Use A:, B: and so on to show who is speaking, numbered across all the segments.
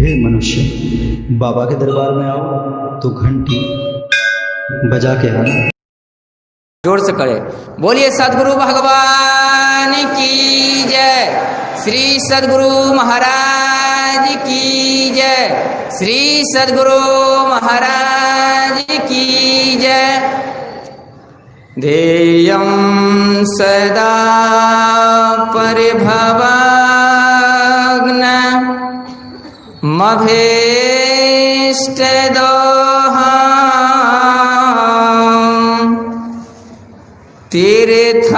A: हे मनुष्य, बाबा के दरबार में आओ तो घंटी बजा के आना।
B: जोर से करे। बोलिए सदगुरु भगवान की जय। श्री सदगुरु महाराज की जय। श्री सदगुरु महाराज की जय। ध्येयं सदा परिभवग्न मभीष्टदोहम् तीर्थास्पदम्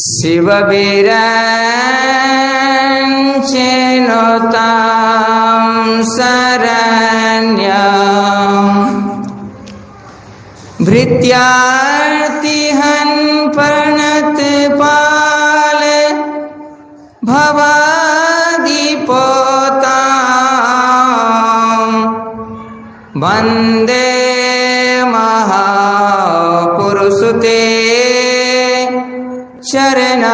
B: शिववीरञ्चिनुतां शरण्यम् भृत्यार्तिहं प्रणतपाल भवादिपोतां वन्दे महापुरुषते चरणारविन्दम्।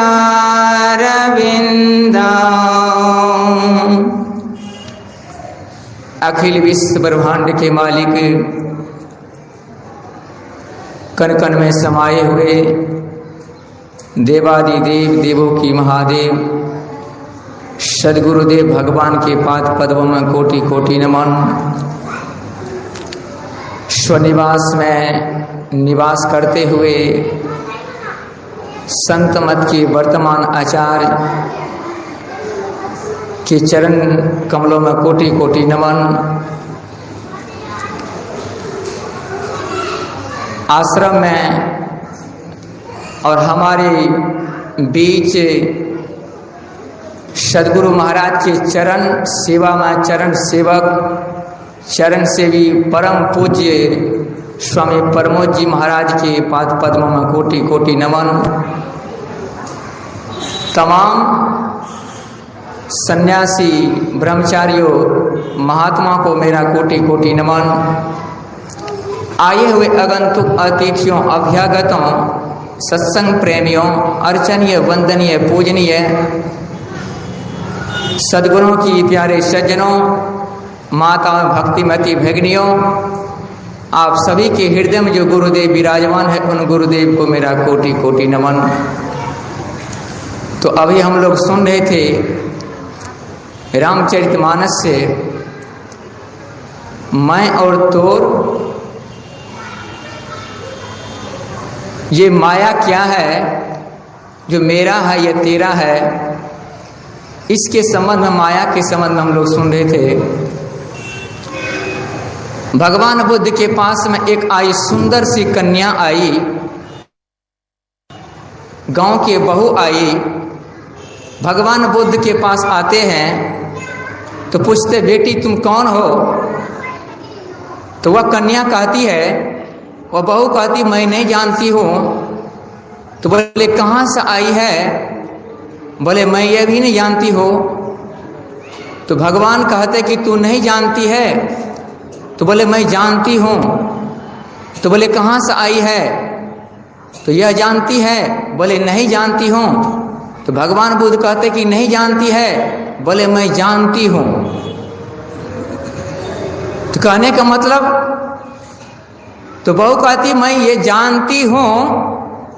B: अखिल विश्व ब्रह्मांड के मालिक, कण कण में समाये हुए देवादिदेव देवों की महादेव सदगुरुदेव भगवान के पाद पद्मों में कोटि कोटि नमन। स्वनिवास में निवास करते हुए संत मत के वर्तमान आचार्य के चरण कमलों में कोटि कोटि नमन। आश्रम में और हमारे बीच सदगुरु महाराज के चरण सेवा में चरण सेवक चरण सेवी परम पूज्य स्वामी प्रमोद जी महाराज के पाद पद्मों में कोटि कोटि नमन। तमाम सन्यासी ब्रह्मचारियों महात्मा को मेरा कोटि कोटि नमन। आए हुए आगंतुक अतिथियों अभ्यागतों सत्संग प्रेमियों अर्चनीय वंदनीय पूजनीय सद्गुरुओं की प्यारे सज्जनों माताओं भक्तिमती भगिनियों, आप सभी के हृदय में जो गुरुदेव विराजमान है उन गुरुदेव को मेरा कोटि कोटि नमन। तो अभी हम लोग सुन रहे थे रामचरितमानस से मैं और तोर, ये माया क्या है, जो मेरा है या तेरा है, इसके संबंध में माया के संबंध में हम लोग सुन रहे थे। भगवान बुद्ध के पास में एक आई सुंदर सी कन्या आई, गांव के बहू आई। भगवान बुद्ध के पास आते हैं तो पूछते बेटी तुम कौन हो? तो वह कन्या कहती है, वह बहू कहती मैं नहीं जानती हूँ। तो बोले कहाँ से आई है? बोले मैं ये भी नहीं जानती हो। तो भगवान कहते कि तू नहीं जानती है? तो बोले मैं जानती हूँ। तो बोले कहाँ से आई है? तो यह जानती है? बोले नहीं जानती हूँ। तो भगवान बुद्ध कहते कि नहीं जानती है? बोले मैं जानती हूँ। तो कहने का मतलब, तो बहू कहती मैं ये जानती हूँ,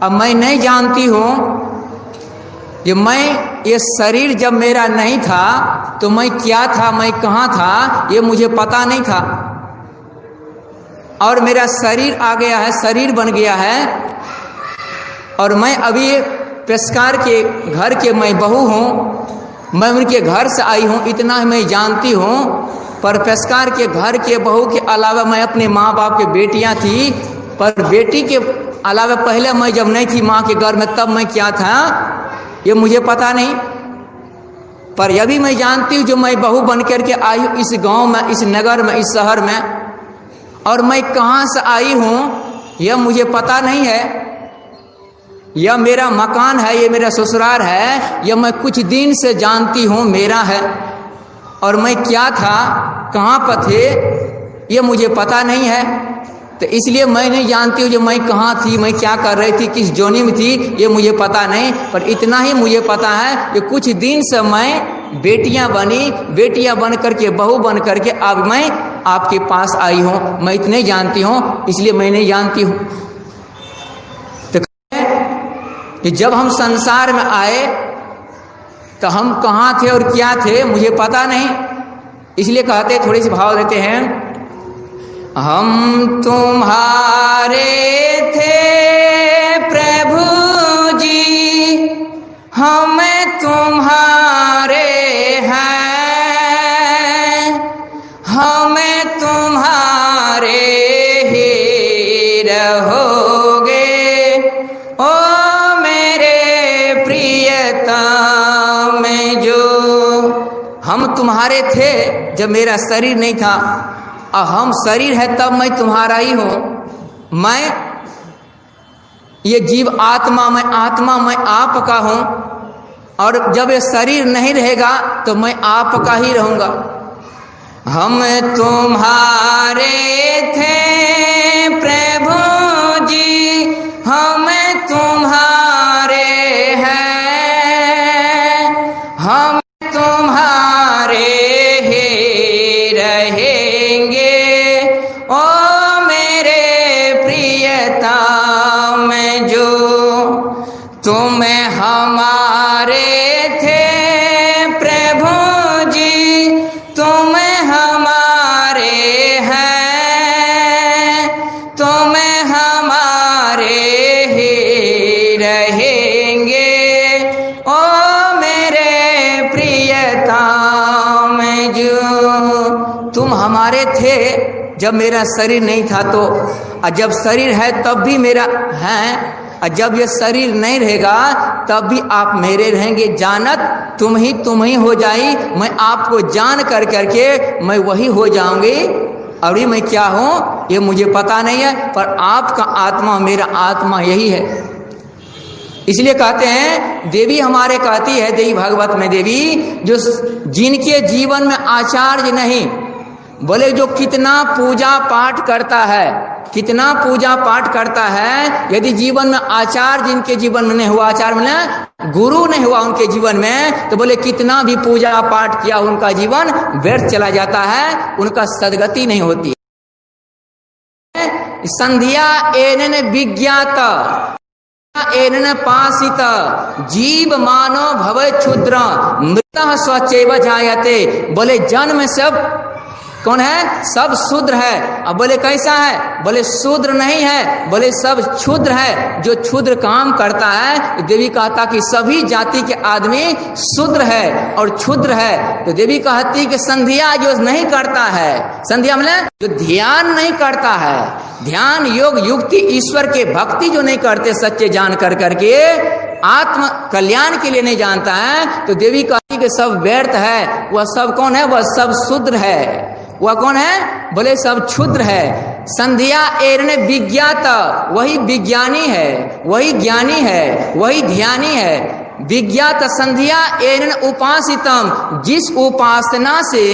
B: अब मैं नहीं जानती हूँ। ये मैं, ये शरीर जब मेरा नहीं था तो मैं क्या था, मैं कहाँ था, ये मुझे पता नहीं था। और मेरा शरीर आ गया है, शरीर बन गया है, और मैं अभी पेशकार के घर के मैं बहू हूँ, मैं उनके घर से आई हूँ, इतना मैं जानती हूँ। पर पेशकार के घर के बहू के अलावा मैं अपने माँ बाप के बेटियाँ थी, पर बेटी के अलावा पहले मैं जब नहीं थी माँ के घर में तब मैं क्या था ये मुझे पता नहीं। पर यह भी मैं जानती हूँ जो मैं बहू बन करके आई हूँ इस गांव में, इस नगर में, इस शहर में, और मैं कहाँ से आई हूँ यह मुझे पता नहीं है। यह मेरा मकान है, ये मेरा ससुराल है, यह मैं कुछ दिन से जानती हूँ मेरा है। और मैं क्या था, कहाँ पर थे, ये मुझे पता नहीं है। तो इसलिए मैं नहीं जानती हूँ जो मैं कहाँ थी, मैं क्या कर रही थी, किस जोनी में थी, ये मुझे पता नहीं। पर इतना ही मुझे पता है कि कुछ दिन से मैं बेटियां बन करके, बहू बन करके अब मैं आपके पास आई हूँ। मैं इतने जानती हूँ, इसलिए मैं नहीं जानती हूँ। तो कि जब हम संसार में आए तो हम कहाँ थे और क्या थे मुझे पता नहीं, इसलिए कहते, थोड़ी सी भाव देते हैं, हम तुम्हारे थे प्रभु जी, हम तुम्हारे हैं, हम तुम्हारे ही रहोगे ओ मेरे प्रियतम जो। हम तुम्हारे थे जब मेरा शरीर नहीं था, और हम शरीर है तब मैं तुम्हारा ही हूँ। मैं ये जीव आत्मा, मैं आपका हूँ, और जब ये शरीर नहीं रहेगा तो मैं आपका ही रहूँगा। हम तुम्हारे थे प्रभु जी, हम तुम्हारे हैं, हम तुम्हारे ही रहेंगे ओ मेरे प्रियतम जो। तुम हमारे थे प्रभु जी, तुम हमारे हैं, तुम हमारे ही रहेंगे ओ मेरे प्रियतम जो। तुम हमारे थे जब मेरा शरीर नहीं था, तो और जब शरीर है तब भी मेरा है, और जब ये शरीर नहीं रहेगा तब भी आप मेरे रहेंगे। जानत तुम ही हो जाई, मैं आपको जान कर करके मैं वही हो जाऊंगी। अभी मैं क्या हूँ ये मुझे पता नहीं है, पर आपका आत्मा मेरा आत्मा यही है। इसलिए कहते हैं, देवी हमारे कहती है, देवी भागवत में देवी जो जिनके जीवन में आचार्य नहीं, बोले जो कितना पूजा पाठ करता है, कितना पूजा पाठ करता है, यदि जीवन में आचार जिनके जीवन में नहीं हुआ, आचार में गुरु नहीं हुआ उनके जीवन में, तो बोले कितना भी पूजा पाठ किया उनका जीवन व्यर्थ चला जाता है, उनका सदगति नहीं होती। संध्या एनन विज्ञात एनन पासित जीव मानो भव क्षुद्र मृतः स्वचैव जायते। बोले जन्म सब कौन है? सब शूद्र है। अब बोले कैसा है? बोले शूद्र नहीं है, बोले सब क्षुद्र है। जो क्षुद्र काम करता है, देवी कहता कि सभी जाति के आदमी शूद्र है और क्षुद्र है। तो देवी कहती कि संध्या जो नहीं करता है, संध्या मतलब जो ध्यान नहीं करता है, ध्यान योग युक्ति ईश्वर के भक्ति जो नहीं करते सच्चे जान कर करके, आत्म कल्याण के लिए नहीं जानता है, तो देवी कहती कि सब व्यर्थ है। वह सब कौन है? वह सब शूद्र है। वह कौन है? बोले सब क्षुद्र है। संध्या एरने विज्ञात, वही विज्ञानी है, वही ज्ञानी है, वही ध्यानी है। विज्ञात संध्या एरन उपासितम, जिस उपासना से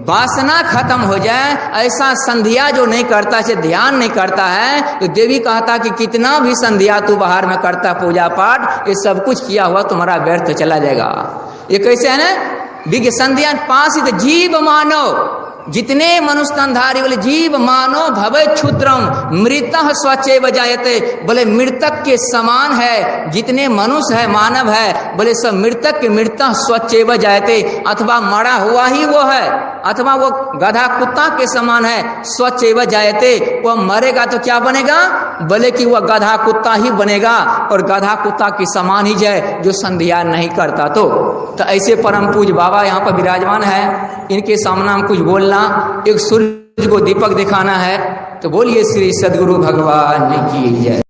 B: वासना खत्म हो जाए, ऐसा संध्या जो नहीं करता, से ध्यान नहीं करता है, तो देवी कहता कि कितना भी संध्या तू बाहर में करता, पूजा पाठ, ये सब कुछ किया हुआ तुम्हारा व्यर्थ चला जाएगा। ये कैसे है ना? विज्ञ संध्या पासित जीव मानव, जितने मनुष्य तनधारी, बोले जीव मानो भवे क्षुद्रम मृतः स्वचैव जायते। बोले मृतक के समान है जितने मनुष्य है, मानव है, बोले सब मृतक के मृतः स्वचैव जायते। अथवा मरा हुआ ही वो है, अथवा वो गधा कुत्ता के समान है, स्वचैव जायते। वह मरेगा तो क्या बनेगा? बोले कि वह गधा कुत्ता ही बनेगा, और गधा कुत्ता के समान ही जाए जो संध्या नहीं करता। तो ऐसे परम पूज बाबा यहाँ पर विराजमान है, इनके सामने हम कुछ बोलना, एक सूर्य को दीपक दिखाना है, तो बोलिए श्री सद्गुरु भगवान की जय।